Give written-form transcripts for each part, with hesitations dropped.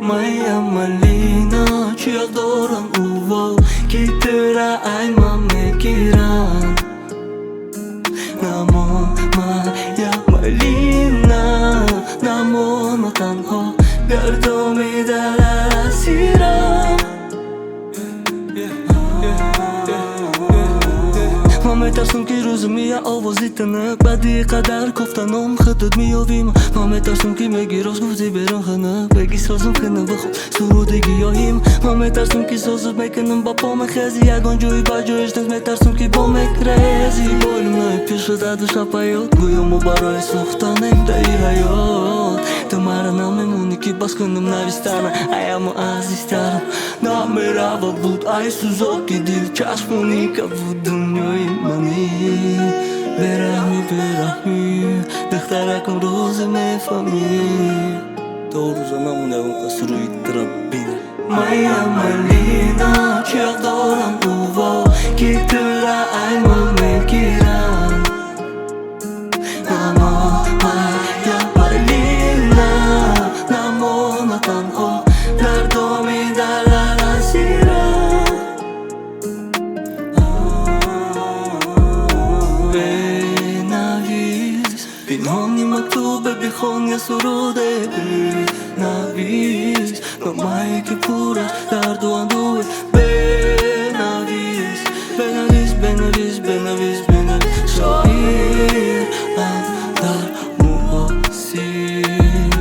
Моя малина, чья доран увол, китра айма мекиран. Намо моя малина, намо на танхо, гардоми дар асирам. من میترسم که روز میاد آوازی تنک بعدی قدر گفتنم خودت میابیم. من میترسم که میگی راست گفتی برم خنک بگی سازم کنم بخوام سرودگی هاییم. من میترسم که سازت میکنم با پا مخزی یگان جوی با جویش نست. میترسم که با مکرزی بالم نای پیش داد و شپایات گویم و برای ساختنم دایی حیات. تو مرا نمیمونی که باز کنم نویستنم ایامو عزیزترم. نمیروا بود ای سوزاکی دل چشمونی که بود دنیای منی. برهمی دخترکم روز میفهمی تو روزا نمونه اون قصر روی ترابینه. Моя малина, чья доран увол, китра айма мекиран. Намо моя малина, намо на танхо, гардоми дар асирам. بنویس پنهانی مکتوب بیخون یا سروده بنویس نامه‌ای که پر از درد و اندوه. بنویس بنویس بنویس بنویس بنویس شاعرم در مواسیر.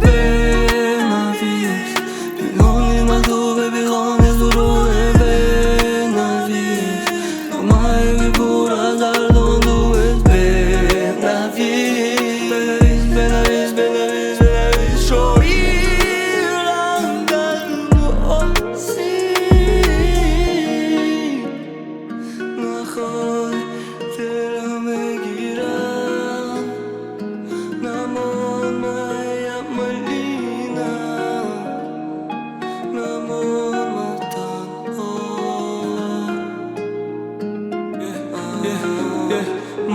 بنویس پنهانی مکتوب بیخون یا سروده بنویس نامه‌ای که پر از درد و اندوه.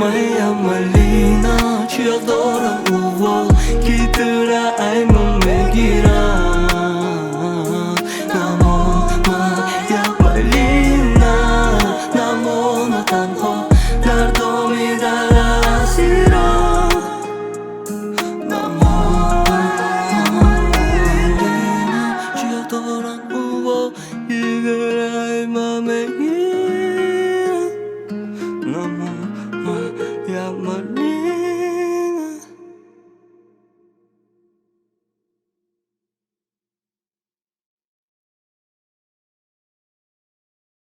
Моя малина, чья доран увол, китра айма мегиран. Намо моя малина, намо на танхо, гардоми дар асирам. Намо малина, чья доран увол, китра айма мегиран.